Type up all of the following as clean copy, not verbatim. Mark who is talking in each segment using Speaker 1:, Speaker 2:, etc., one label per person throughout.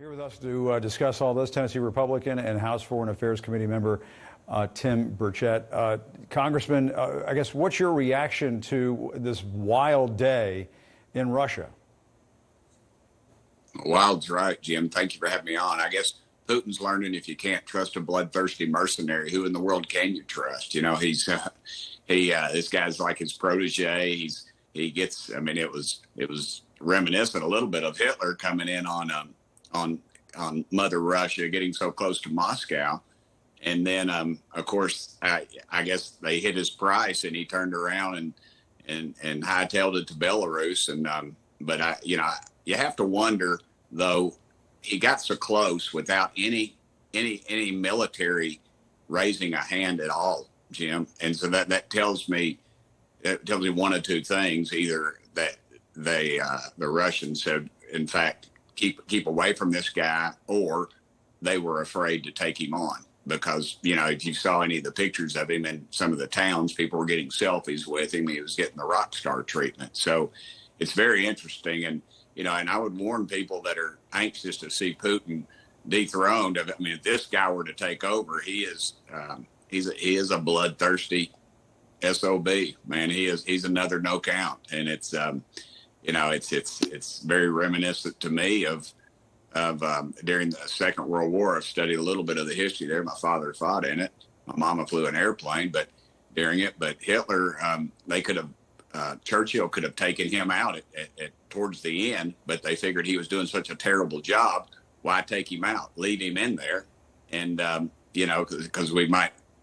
Speaker 1: Here with us to discuss all this, Tennessee Republican and House Foreign Affairs Committee member Tim Burchett. Congressman, I guess what's your reaction to this wild day in Russia?
Speaker 2: Wild's right, Jim. Thank you for having me on. I guess Putin's learning if you can't trust a bloodthirsty mercenary, who in the world can you trust? You know, this guy's like his protege. He gets. I mean, it was reminiscent a little bit of Hitler coming in on Mother Russia, getting so close to Moscow. And then, of course, I guess they hit his price and he turned around and hightailed it to Belarus. And but you have to wonder, though, he got so close without any military raising a hand at all, Jim. And so that tells me one of two things: either that the Russians said, in fact, keep away from this guy, or they were afraid to take him on. Because, if you saw any of the pictures of him in some of the towns, people were getting selfies with him. He was getting the rock star treatment. So it's very interesting. And, and I would warn people that are anxious to see Putin dethroned. I mean, if this guy were to take over, he is a bloodthirsty SOB, man. He's another no count. And it's, it's very reminiscent to me of during the Second World War. I've studied a little bit of the history there. My father fought in it. My mama flew an airplane, but during it. But Hitler, Churchill could have taken him out at towards the end, but they figured he was doing such a terrible job. Why take him out? Leave him in there, and because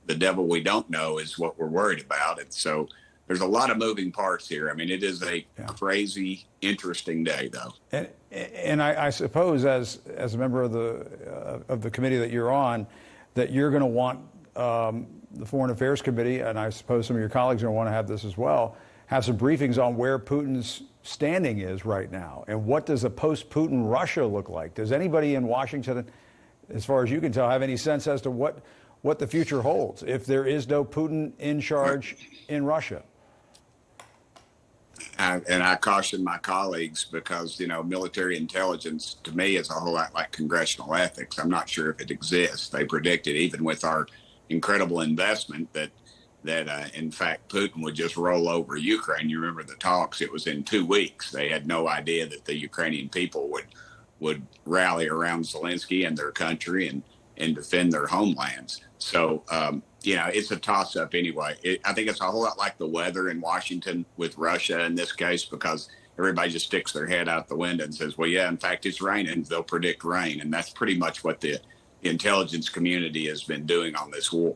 Speaker 2: the devil we don't know is what we're worried about, and so. There's a lot of moving parts here. I mean, it is a crazy, interesting day, though.
Speaker 1: And I suppose, as a member of the committee that you're on, that you're going to want the Foreign Affairs Committee, and I suppose some of your colleagues are going to want to have this as well, have some briefings on where Putin's standing is right now, and what does a post-Putin Russia look like? Does anybody in Washington, as far as you can tell, have any sense as to what the future holds if there is no Putin in charge in Russia?
Speaker 2: And I caution my colleagues because, military intelligence to me is a whole lot like congressional ethics. I'm not sure if it exists. They predicted, even with our incredible investment, that in fact, Putin would just roll over Ukraine. You remember the talks, it was in 2 weeks. They had no idea that the Ukrainian people would rally around Zelensky and their country and defend their homelands. So, it's a toss-up anyway. I think it's a whole lot like the weather in Washington with Russia in this case, because everybody just sticks their head out the window and says, well, yeah, in fact, it's raining. They'll predict rain. And that's pretty much what the intelligence community has been doing on this war.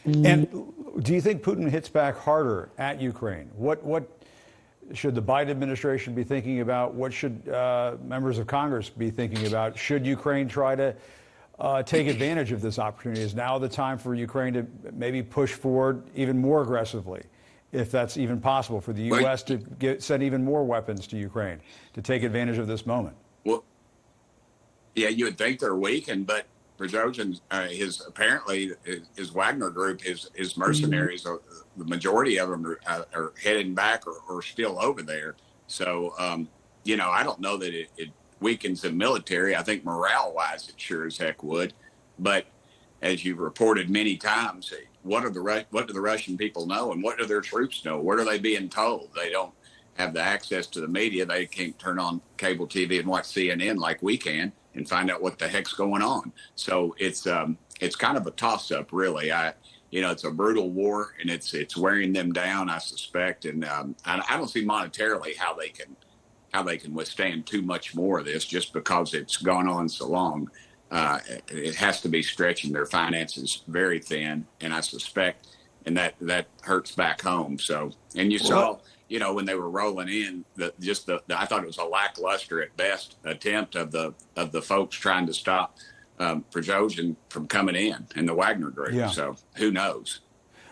Speaker 1: And do you think Putin hits back harder at Ukraine? What should the Biden administration be thinking about? What should members of Congress be thinking about? Should Ukraine try to take advantage of this opportunity? Is now the time for Ukraine to maybe push forward even more aggressively, if that's even possible, for the U.S. to send even more weapons to Ukraine to take advantage of this moment?
Speaker 2: Well, yeah, you would think they're weakened, but Prigozhin, his Wagner group, his mercenaries, the majority of them are heading back or still over there. So, I don't know that it weakens the military. I think morale-wise, it sure as heck would. But as you've reported many times, what do the Russian people know, and what do their troops know? What are they being told? They don't have the access to the media. They can't turn on cable TV and watch CNN like we can and find out what the heck's going on. So it's kind of a toss-up, really. It's a brutal war, and it's wearing them down, I suspect. And I don't see monetarily how they can withstand too much more of this, just because it's gone on so long. It has to be stretching their finances very thin, and I suspect, and that hurts back home. So, and you saw, when they were rolling in, I thought it was a lackluster at best attempt of the folks trying to stop Prigozhin from coming in, and the Wagner group. Yeah. So who knows?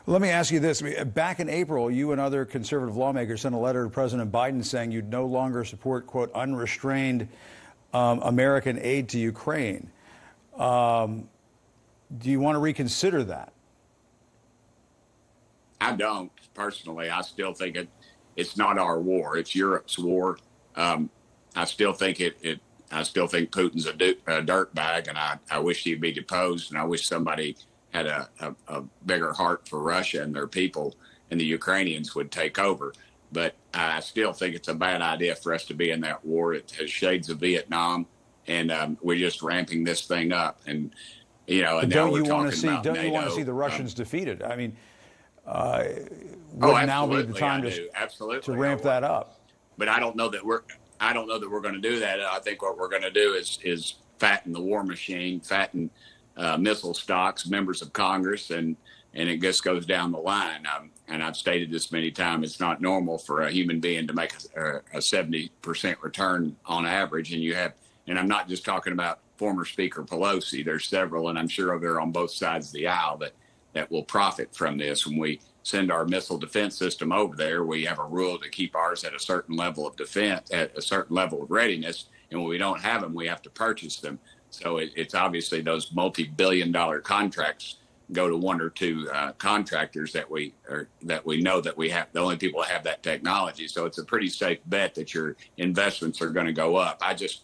Speaker 1: Let me ask you this. Back in April, you and other conservative lawmakers sent a letter to President Biden saying you'd no longer support, quote, unrestrained American aid to Ukraine. Do you want to reconsider that?
Speaker 2: I don't, personally. I still think it's not our war. It's Europe's war. I still think I still think Putin's a dirtbag, and I wish he'd be deposed, and I wish somebody had a bigger heart for Russia and their people, and the Ukrainians would take over. But I still think it's a bad idea for us to be in that war. It has shades of Vietnam, and we're just ramping this thing up. And and now we're talking about NATO.
Speaker 1: Don't you want to see the Russians defeated? I mean,
Speaker 2: would
Speaker 1: now be the time to ramp that up?
Speaker 2: But I don't know that we're going to do that. I think what we're going to do is fatten the war machine, fatten missile stocks, members of Congress, and it just goes down the line. And I've stated this many times, it's not normal for a human being to make a 70% return on average. And I'm not just talking about former Speaker Pelosi. There's several, and I'm sure they're on both sides of the aisle that will profit from this. When we send our missile defense system over there, we have a rule to keep ours at a certain level of defense, at a certain level of readiness. And when we don't have them, we have to purchase them. So it's obviously those multi-billion-dollar contracts go to one or two contractors that we know that we have, the only people that have that technology. So it's a pretty safe bet that your investments are going to go up. I just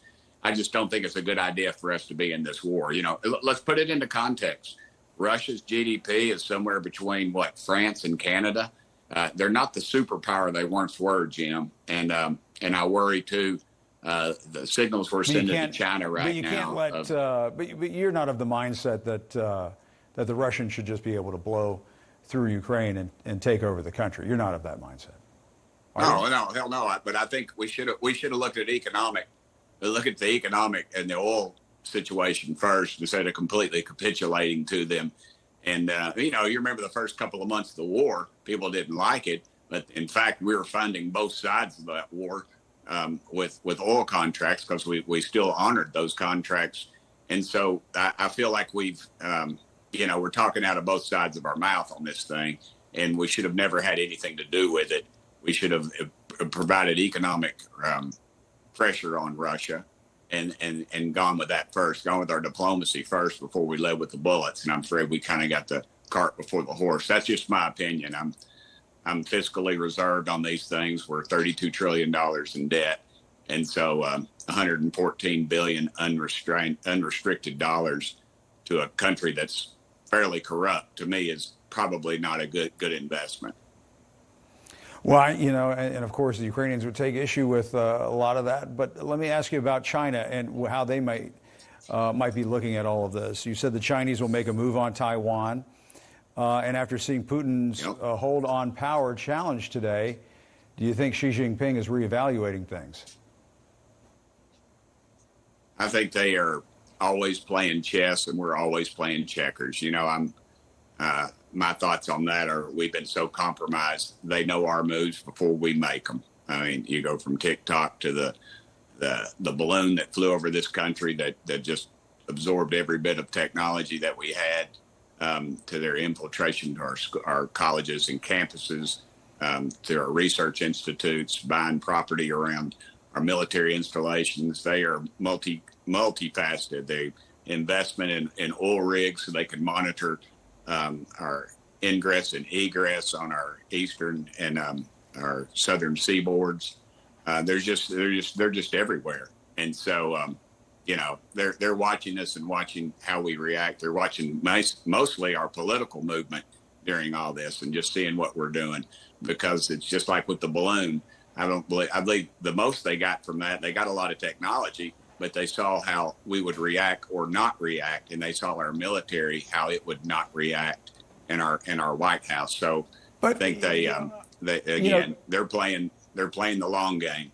Speaker 2: don't think it's a good idea for us to be in this war. Let's put it into context. Russia's GDP is somewhere between France and Canada. They're not the superpower they once were, Jim. And I worry too. The signals we're sending to China right now.
Speaker 1: But you can't let. But you're not of the mindset that the Russians should just be able to blow through Ukraine and take over the country. You're not of that mindset.
Speaker 2: No, hell no. But I think we should have looked at the economic and the oil situation first instead of completely capitulating to them. And you remember the first couple of months of the war, people didn't like it, but in fact we were funding both sides of that war with oil contracts because we still honored those contracts. And so I feel like we're talking out of both sides of our mouth on this thing, and we should have never had anything to do with it. We should have provided economic pressure on Russia and gone with that first, gone with our diplomacy first before we led with the bullets. And I'm afraid we kind of got the cart before the horse. That's just my opinion. I'm fiscally reserved on these things. We're $32 trillion in debt. And so 114 billion unrestricted dollars to a country that's fairly corrupt, to me, is probably not a good investment.
Speaker 1: Well, and of course the Ukrainians would take issue with a lot of that. But let me ask you about China and how they might be looking at all of this. You said the Chinese will make a move on Taiwan. And after seeing Putin's hold on power challenge today, do you think Xi Jinping is reevaluating things?
Speaker 2: I think they are always playing chess and we're always playing checkers. My thoughts on that are we've been so compromised. They know our moves before we make them. I mean, you go from TikTok to the balloon that flew over this country that just absorbed every bit of technology that we had, to their infiltration to our colleges and campuses, to our research institutes, buying property around our military installations. They are multifaceted. They investment in oil rigs so they can monitor our ingress and egress on our eastern and our southern seaboards. They're just everywhere. And so, they're watching us and watching how we react. They're watching mostly our political movement during all this and just seeing what we're doing, because it's just like with the balloon. I believe the most they got from that, they got a lot of technology, but they saw how we would react or not react, and they saw our military how it would not react in our White House. So I think they're playing the long game.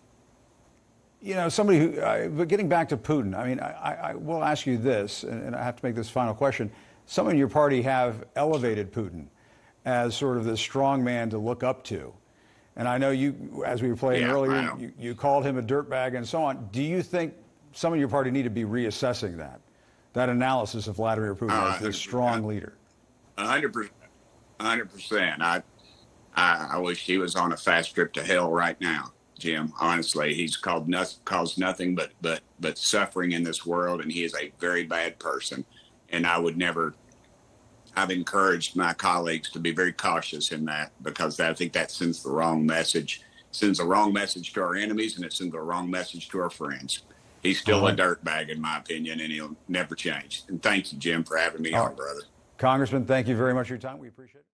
Speaker 1: Somebody who, but getting back to Putin, I mean, I will ask you this, and I have to make this final question. Some in your party have elevated Putin as sort of the strong man to look up to. And I know you, as we were playing earlier, you called him a dirtbag and so on. Do you think some of your party need to be reassessing that analysis of Vladimir Putin as the strong leader?
Speaker 2: 100%. I wish he was on a fast trip to hell right now, Jim. Honestly, he's caused nothing but suffering in this world, and he is a very bad person. And I've encouraged my colleagues to be very cautious in that, because I think that sends the wrong message. It sends the wrong message to our enemies, and it sends the wrong message to our friends. He's still
Speaker 1: All
Speaker 2: a
Speaker 1: right.
Speaker 2: dirtbag, in my opinion, and he'll never change. And thank you, Jim, for having me
Speaker 1: All
Speaker 2: on,
Speaker 1: right.
Speaker 2: brother.
Speaker 1: Congressman, thank you very much for your time. We appreciate it.